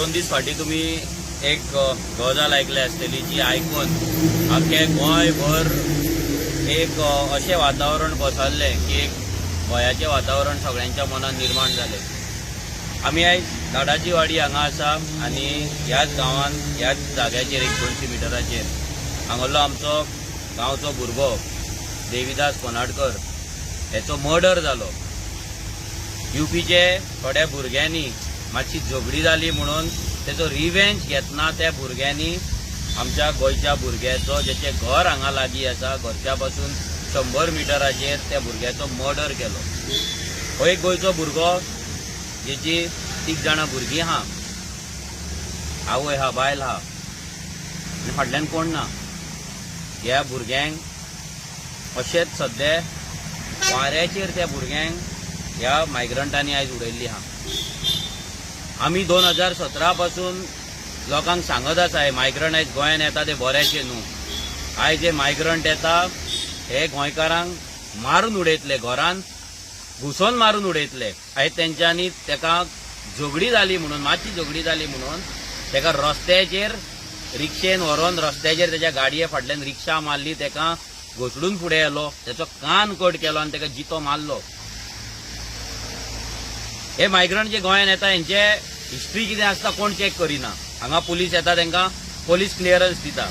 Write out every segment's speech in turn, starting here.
2 दीस फाटीं तुमी एक गजाल आयकली आसतली जी आयकून आख्खे गोंयभर एक अशें वातावरण पसरलें की एक गोंयाचें वातावरण सगळ्यांच्या मनात निर्माण जालें। आमी आयज दाडाची वाडी हांगा आसा आनी ह्याच गांवांत ह्याच जाग्याचेर 100-200 मिटराचेर हांगलो आमचो गांवचो भुरगो देविदास कोनाडकर हेचो मर्डर जालो। यूपीचे थोड्या भुरग्यांनी मातशी झगडी जाली म्हणून तेचो रिवेंज घेतना त्या भुरग्यांनी आमच्या गोंयच्या भुरग्याचो जेचें घर हांगा लागीं आसा घरच्या पासून 100 मिटराचेर त्या भुरग्याचो मर्डर केलो। हो एक गोंयचो भुरगो जेची 3 जाणां भुरगीं आहा, आवय आहा, बायल आहा आनी फाटल्यान कोण ना। ह्या भुरग्यांक अशेंच सद्या वाऱ्याचेर त्या भुरग्यांक ह्या मायग्रंटांनी आयज उडयल्ली आहा। आमी 2017 पासून लोकांक सांगत आसा हे मायग्रंट आयज गोंयांत येता ते बरेशे न्हू। आयज हे मायग्रंट येता हे गोंयकारांक मारून उडयतले, घरांत घुसोवन मारून उडयतले। आयज तेंच्यांनी तेका झगडी जाली म्हणून, मातशी झगडी जाली म्हणून तेका रस्त्याचेर रिक्षेन व्हरोन रस्त्याचेर तेच्या गाडये फाटल्यान रिक्षा मारली, तेका घोसडून फुडें येलो, तेचो कान कट केलो आनी तेका जितो मारलो। हे मायग्रंट जे गोंयांत येता हेंचे हिस्ट्री कितें आसता कोण चॅक करिना। हांगा पुलीस येता तेंकां पुलीस क्लियरन्स दिता,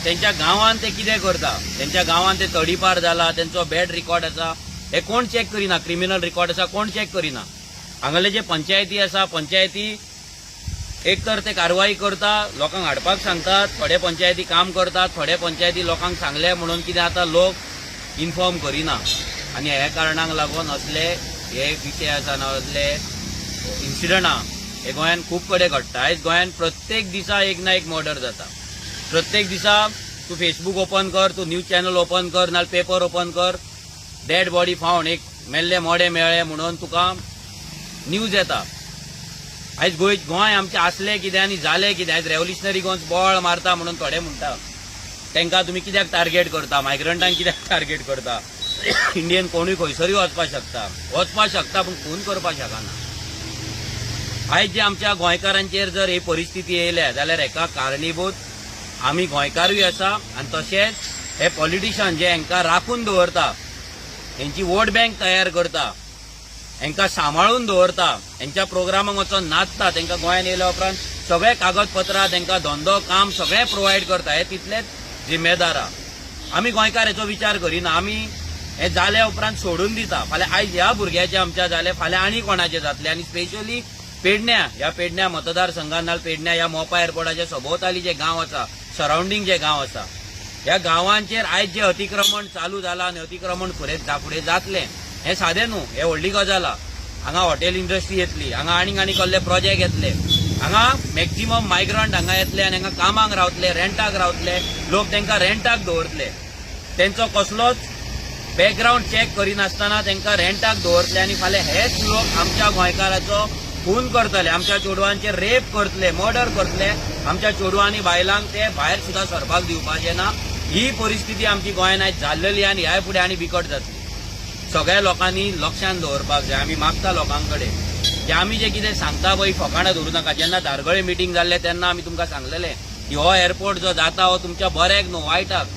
तेंच्या गांवांत ते कितें करता, तेंच्या गांवांत ते तडीपार जाला, तेंचो बॅड रिकॉर्ड आसा हे कोण चॅक करिना, क्रिमिनल रिकॉर्ड आसा कोण चॅक करिना। हांगाले जे पंचायती आसा पंचायती एक तर ते कारवाई करता, लोकांक हाडपाक सांगतात, थोडे पंचायती काम करतात, थोडे पंचायती लोकांक सांगले म्हणून कितें आता लोक इन्फॉर्म करिना आनी ह्या कारणाक लागून असले हे विशय आसा ना, असले इन्सिडंट आहा हे गोंयांत खूब कडेन घडटा। आयज गोंयांत प्रत्येक दिसा एक ना एक मर्डर जाता। प्रत्येक दिसा तूं फेसबूक ओपन कर, तूं न्यूज चॅनल ओपन कर, नाल्यार पेपर ओपन कर, डेड बॉडी फावंड, एक मेल्ले मोडे मेळ्ळे म्हणून तुका न्यूज येता। आयज गोंय आमचें आसलें कितें आनी जालें कितें, आयज रेव्होल्युशनरी गोंस बोळ मारता म्हणून थोडे म्हणटा। तांकां तुमी कित्याक टार्गेट करता, मायग्रंटांक कित्याक टार्गेट करता? इंडियन कोणूय खंयसरूय वचपाक शकता पूण खून करपाक शकना। आयज जे आमच्या गोंयकारांचेर जर ही परिस्थिती येयल्या जाल्यार हेका कारणीभूत आमी गोंयकारूय आसा आनी तशेंच हे पॉलिटिशियन जे हांकां राखून दवरता, हेंची वोट बँक तयार करता, हांकां सांबाळून दवरता, हेंच्या प्रोग्रामाक वचून नाचता, तांकां गोंयांत येयल्या उपरांत सगळे कागदपत्रां तांकां धंदो काम सगळें प्रोवायड करता, हे तितलेच जिम्मेदार आहा। आमी गोंयकार हेचो विचार करिना, आमी हे जाल्या उपरांत सोडून दिता। फाल्यां आयज ह्या भुरग्याचें आमच्या जालें, फाल्यां आनी कोणाचें जातलें। आनी स्पेशली पेडण्या मतदारसंघात नाल्यार पेडण्या ह्या मोपा एअरपोर्टाच्या सभोवताली जे गांव आसा, सराउंडिंग जे गांव आसा, ह्या गांवांचेर आयज जे अतिक्रमण चालू जाला आनी अतिक्रमण फुडें जातलें हें सादें न्हू, हें व्हडली गजाल आहा। हांगा हॉटेल इंडस्ट्री येतली, हांगा आनी कसले प्रोजेक्ट येतले, हांगा मॅक्झिमम मायग्रंट हांगा येतले आनी हांगा कामाक रावतले, रेंटाक रावतले, लोक तांकां रेंटाक दवरतले, तेंचो कसलोच बॅकग्राऊंड चॅक करिनासतना तांकां रेंटाक दवरतले आनी फाल्यां हेच लोक आमच्या गोंयकाराचो खून करतले, आमच्या चेडवांचेर रेप करतले, मर्डर करतले, आमच्या चेडवांनी बायलांक ते भायर सुद्दां सरपाक दिवपाचे ना। ही परिस्थिती आमची गोंयांत आयज जाल्लेली आनी ह्या फुडें आनी बिकट जातली। सगळ्या लोकांनी लक्षांत दवरपाक जाय। आमी मागता लोकां कडेन जे आमी जे कितें सांगता पळय फकाणां धरूं नाका। जेन्ना धारगळे मिटींग जाल्ले तेन्ना आमी तुमकां सांगलेलें की हो एअरपोर्ट जो जाता हो तुमच्या बऱ्याक न्हू वायटाक,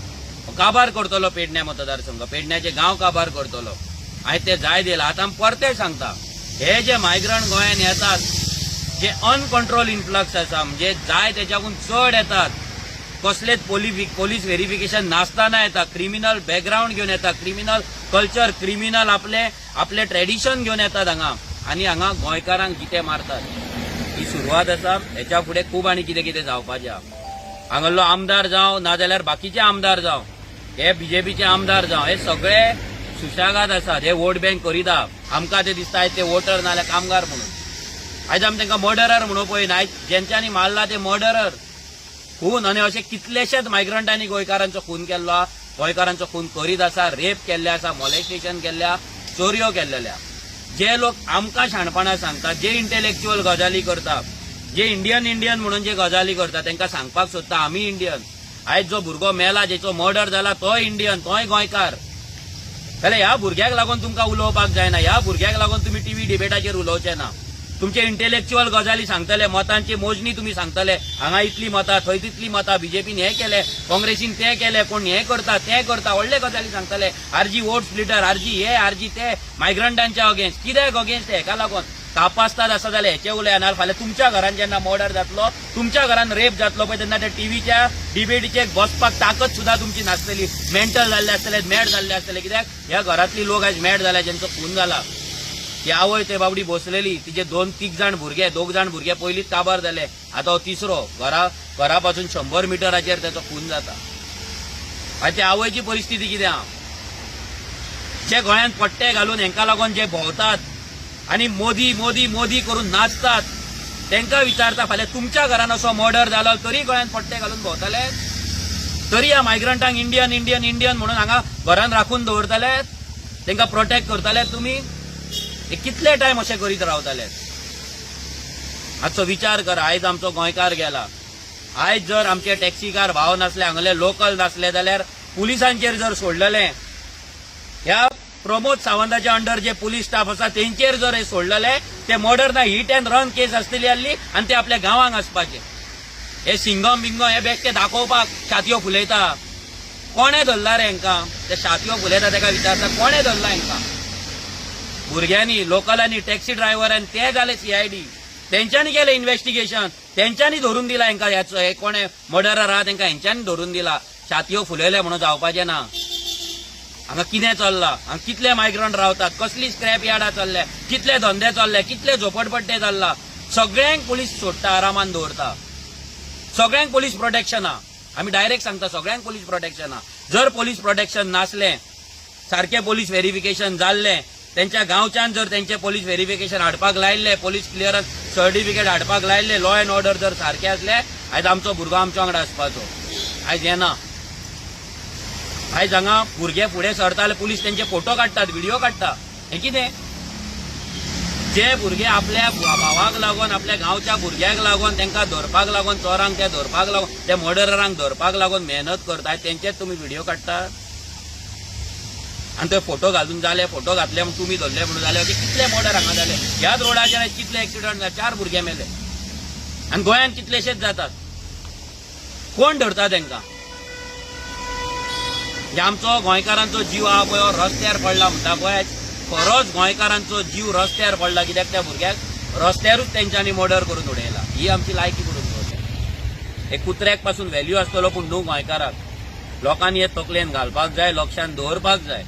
काबार करतलो पेडण्या मतदारसंघ, पेडण्याचे गांव काबार करतलो। हांवें ते जाय दिलां, आतां आमी परते सांगता, हे जे मायग्रंट गोंयांत येतात, जे अनकंट्रोल इन्फ्लक्स आसा, म्हणजे जाय तेच्याकून चड येतात, कसलेच पोलीस व्हेरिफिकेशन नासतना येता, क्रिमिनल बॅकग्राऊंड घेवन येता, क्रिमिनल कल्चर, क्रिमिनल आपले ट्रेडिशन घेवन येतात हांगा आनी हांगा गोंयकारांक जिते मारतात। ही सुरवात आसा, हेच्या फुडें खूब आनी कितें कितें जावपाचें आहा। हांगालो आमदार जावं नाजाल्यार बाकीचे आमदार जावं, हे बीजेपीचे आमदार जावं, हे सगळे सुशागाद आसात, हे वोट बँक करिता। आमकां ते दिसता ते वोटर नाल्यार कामगार म्हणून। आयज आमी तांकां मर्डरर म्हणून पळयना, आयज जेंच्यांनी मारला ते मर्डरर खून। आनी अशे कितलेशेच मायग्रंटांनी गोंयकारांचो खून केल्लो आहा, गोंयकारांचो खून करीत आसा, रेप केल्ले आसा, मॉलेस्टेशन केल्ल्या, चोरयो केल्लेल्या। जे लोक आमकां शाणपणां सांगतात, जे इंटेलेक्च्युअल गजाली करतात, जे इंडियन म्हणून जे गजाली करतात, तांकां सांगपाक सोदता आमी इंडियन। आयज जो भुरगो मेला, जेचो मर्डर जाला, तोय इंडियन, तोय गोंयकार। जाल्यार ह्या भुरग्याक लागून तुमकां उलोवपाक जायना, ह्या भुरग्याक लागून तुमी टीव्ही डिबेटाचेर उलोवचे ना। तुमचे इंटेलेक्च्युअल गजाली सांगतले, मतांची मोजणी तुम्ही सांगतले, हांगा इतली मतां थंय तितली मतां, बीजेपीन हे केले, काँग्रेसीन ते केले, कोण हे करता ते करता, व्हडले गजाली सांगतले, आरजी वोट स्प्लिटर, आरजी हे आरजी ते, मायग्रंटांच्या अगेन्स्ट कित्याक अगेन्स्ट हेका लागून तापासतात आसा जाल्यार हेचे उलय ना. फाल्यां तुमच्या घरान जेन्ना मर्डर जातलो, तुमच्या घरान रेप जातलो पळय, तेन्ना त्या टीव्हीच्या डिबेटीचे बसपाक ताकद सुद्धा तुमची नासतली. मेंटल जाल्ले आसतले, मॅड जाल्ले आसतले. कित्याक ह्या घरातली लोक आज मॅड जाल्या, ज्यांचो खून जाला. ती आवय ते बाबडी बसलेली, तिचे 2-3 जाण भुरगे, 2 जाण भुरगे पयलींच काबार जाले, आतां हो तिसरो. घरापासून 100 मिटराचेर त्याचो खून जाता. आनी त्या आवयची परिस्थिती कितें आहा? जे गोंयांत पट्टे घालून हेंका लागून जे भोंवतात आनी मोदी मोदी मोदी करून नाचतात, तांकां विचारता फाल्यां तुमच्या घरान असो मर्डर जालो तरी गोंयांत पट्टे घालून भोंवतले? तरी ह्या मायग्रंटांक इंडियन इंडियन इंडियन म्हणून हांगा घरान राखून दवरतले? तांकां प्रोटेक्ट करतले तुमी? हे कितले टायम अशें करीत रावतले? हाचो विचार करा. आयज आमचो गोंयकार गेला. आयज जर आमचे टॅक्सीकार भाव नासले, हांगले लोकल नासले जाल्यार पुलिसांचेर जर सोडलेले, ह्या प्रमोद सावंताच्या अंडर जे पुलीस स्टाफ आसा तेंचेर जर हे सोडलेले, ते मर्डर ना हिट अँड रन केस आसतली आसली आनी ते आपल्या गांवांक आसपाचे. हे सिंगम बिंगम हे बेश्टे दाखोवपाक छातयो फुलयता. कोणे धरला रे हेंकां? ते छातयो फुलयता ताका विचारता कोणे धरला हेंकां? भुरग्यांनी, लोकलांनी, टॅक्सी ड्रायव्हरांनी, ते जाले CID, तेंच्यांनी केलें इन्व्हेस्टिगेशन, तेंच्यांनी धरून दिला हेंकां. ह्याचो हे कोणे मर्डरर आहा तेंकां हेंच्यांनी धरून दिला. छातयो फुलयले म्हणून जावपाचें ना. हांगा कितें चल्लां? हांगा कितले मायग्रंट रावतात, कसली स्क्रॅप यार्डां चल्ल्या, कितले धंदे चल्ले, कितले झोपडपट्टे चल्ला. सगळ्यांक पुलीस सोडटा, आरामान दवरता. सगळ्यांक पुलीस प्रोटेक्शन आहा. आमी डायरेक्ट सांगता सगळ्यांक पुलीस प्रोटेक्शन आहा. जर पुलीस प्रोटेक्शन नासलें, सारकें पुलीस व्हेरिफिकेशन जाल्लें, त्यांच्या गांवच्यान जर त्यांचे पुलीस व्हेरिफिकेशन हाडपाक लायिल्ले, पुलीस क्लियरन्स सर्टिफिकेट हाडपाक लायिल्ले, लॉ अँड ऑर्डर जर सारखे आसले, आयज आमचो भुरगो आमच्या वांगडा आसपाचो. आयज येना. आयज हांगा भुरगे फुडें सरताले, पुलीस त्यांचे फोटो काडटात, व्हिडिओ काडटा. हें कितें? जे भुरगे आपल्या भावाक लागून, आपल्या गांवच्या भुरग्याक लागून, तांकां धरपाक लागून, चोरांक ते धरपाक लागून, त्या मर्डररांक धरपाक लागून मेहनत करतात, तेंचेच तुमी व्हिडिओ काडटात. आणि ते फोटो घालून जाले, फोटो घातले म्हणून तुम्ही धरले म्हणून जाले. अशे कितले मर्डर हांगा जाले. ह्याच रोडाचेर कितले एक्सिडंट जाले, 4 भुरगे मेले. आणि गोंयांत कितलेशेच जातात. कोण धरता तांकां? आमचो गोंयकारांचो जीव आहा पळय हो रस्त्यार पडला म्हणटा पळय, खरोच गोंयकारांचो जीव रस्त्यार पडला. कित्याक त्या भुरग्याक रस्त्यारूच तेंच्यांनी मर्डर करून उडयला. ही आमची लायकी करून दवरल्या. हे कुत्र्याक पासून व्हॅल्यू आसतलो, पूण न्हू गोंयकाराक. लोकांनी हे तकलेन घालपाक जाय, लक्षांत दवरपाक जाय.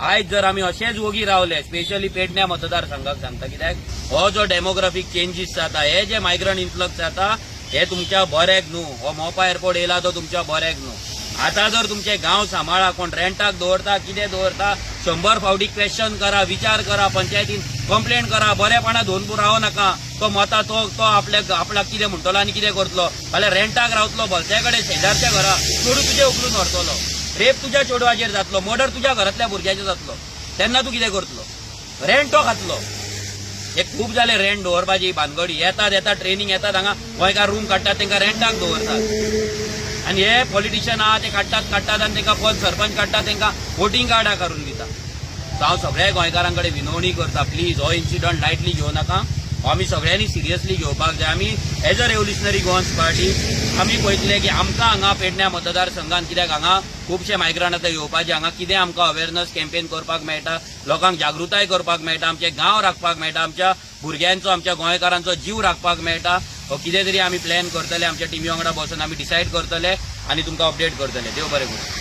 आयज जर आमी अशेच वोगी रावले, स्पेशली पेडण्या मतदारसंघाक सांगता, कित्याक हो जो डेमोग्राफीक चेंजीस जाता, हे जे मायग्रंट इन्फ्लक्स जाता, हे तुमच्या बऱ्याक न्हू. हो मोपा एअरपोर्ट येयला तो तुमच्या बऱ्याक न्हू. आता जर तुमचे गांव सांबाळा, कोण रेंटाक दवरता, कितें दवरता, 100 फावटी क्वेश्चन करा, विचार करा, पंचायतीन कंप्लेंट करा. बरेपणा धोवन रावो नाका. तो मता तो आपल्याक कितें म्हणटलो आनी कितें करतलो. फाल्यां रेंटाक रावतलो, भलते कडेन शेजारच्या घरा चेडू तुजे उखलून व्हरतलो, रेप तुज्या चेडवाचेर जातलो, मर्डर तुज्या घरातल्या भुरग्याचेर जातलो. तेन्ना तूं कितें करतलो? रेंट तो खातलो. हे खूब जाले रेंट दवरपाची भानगडी. येतात ट्रेनिंग येतात, हांगा गोंयकार रूम काडटात, तांकां रेंटाक दवरतात. आनी हे पॉलिटिशियन आहा ते काडटात आनी तांकां पद सरपंच काडटात, तांकां वोटिंग कार्डां करून दिता. हांव सगळ्या गोंयकारां कडेन विनवणी करता, प्लीज हो इन्सिडंट लायटली घेवं नाका. आमी सगळ्यांनी सिरियसली घेवपाक जाय. आमी as a revolutionary Goans party आमी पळयतले की आमकां हांगा पेडण्या मतदारसंघात, कित्याक हांगा खुबशे मायग्रंट आतां येवपाचे, हांगा कितें आमकां अवेरनस कॅम्पेन करपाक मेळटा, लोकांक जागृताय करपाक मेळटा, आमचे गांव राखपाक मेळटा, आमच्या भुरग्यांचो, आमच्या गोंयकारांचो जीव राखपाक मेळटा. हो कितें तरी आमी प्लॅन करतले, आमच्या टिमी वांगडा बसून आमी डिसायड करतले आनी तुमकां अपडेट करतले. देव बरें करूं.